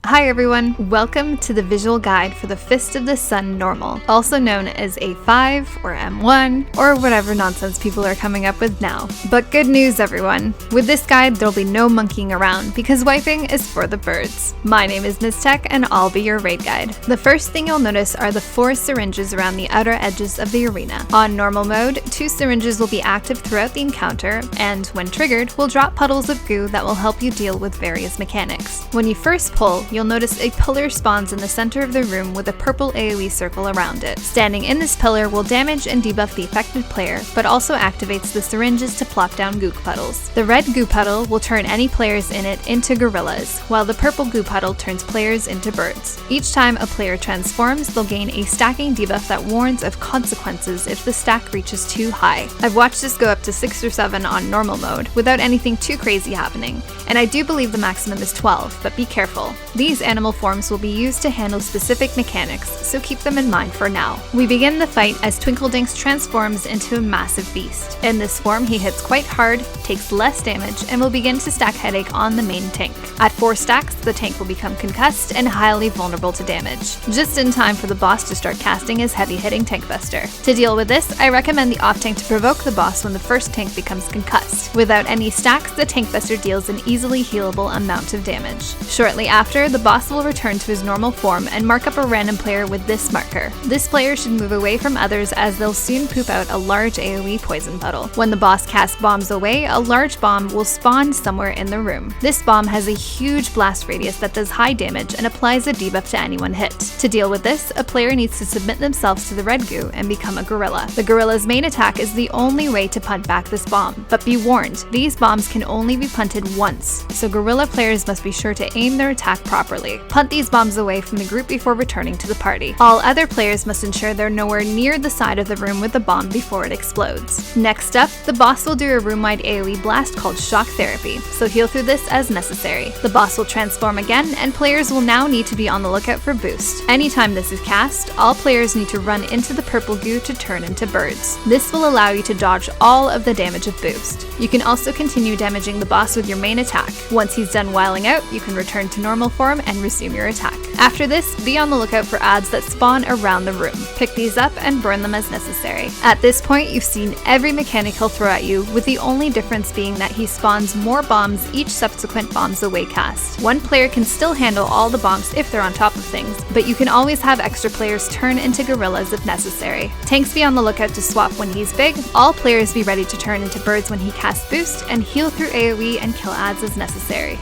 Hi everyone, welcome to the visual guide for the Fist of the Sun normal, also known as A5 or M1 or whatever nonsense people are coming up with now. But good news everyone, with this guide there'll be no monkeying around because wiping is for the birds. My name is Ms. Tech and I'll be your raid guide. The first thing you'll notice are the 4 syringes around the outer edges of the arena. On normal mode, 2 syringes will be active throughout the encounter and, when triggered, will drop puddles of goo that will help you deal with various mechanics. When you first pull, you'll notice a pillar spawns in the center of the room with a purple AoE circle around it. Standing in this pillar will damage and debuff the affected player, but also activates the syringes to plop down goo puddles. The red goo puddle will turn any players in it into gorillas, while the purple goo puddle turns players into birds. Each time a player transforms, they'll gain a stacking debuff that warns of consequences if the stack reaches too high. I've watched this go up to 6 or 7 on normal mode without anything too crazy happening, and I do believe the maximum is 12, but be careful. These animal forms will be used to handle specific mechanics, so keep them in mind for now. We begin the fight as Twinkledinks transforms into a massive beast. In this form, he hits quite hard, takes less damage, and will begin to stack headache on the main tank. At 4 stacks, the tank will become concussed and highly vulnerable to damage, just in time for the boss to start casting his heavy-hitting tank buster. To deal with this, I recommend the off tank to provoke the boss when the first tank becomes concussed. Without any stacks, the tank buster deals an easily healable amount of damage. Shortly after, the boss will return to his normal form and mark up a random player with this marker. This player should move away from others as they'll soon poop out a large AoE poison puddle. When the boss casts bombs away, a large bomb will spawn somewhere in the room. This bomb has a huge blast radius that does high damage and applies a debuff to anyone hit. To deal with this, a player needs to submit themselves to the red goo and become a gorilla. The gorilla's main attack is the only way to punt back this bomb, but be warned, these bombs can only be punted once, so gorilla players must be sure to aim their attack properly. Punt these bombs away from the group before returning to the party. All other players must ensure they're nowhere near the side of the room with the bomb before it explodes. Next up, the boss will do a room-wide AoE blast called Shock Therapy, so heal through this as necessary. The boss will transform again, and players will now need to be on the lookout for boost. Anytime this is cast, all players need to run into the purple goo to turn into birds. This will allow you to dodge all of the damage of boost. You can also continue damaging the boss with your main attack. Once he's done wiling out, you can return to normal form and resume your attack. After this, be on the lookout for ads that spawn around the room. Pick these up and burn them as necessary. At this point, you've seen every mechanic he'll throw at you, with the only difference being that he spawns more bombs each subsequent bombs away cast. One player can still handle all the bombs if they're on top of things, but you can always have extra players turn into gorillas if necessary. Tanks be on the lookout to swap when he's big, all players be ready to turn into birds when he casts boost, and heal through AoE and kill ads as necessary.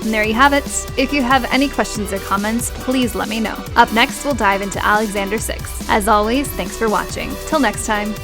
And there you have it. If you have any questions or comments, please let me know. Up next, we'll dive into Alexander 6. As always, thanks for watching. Till next time.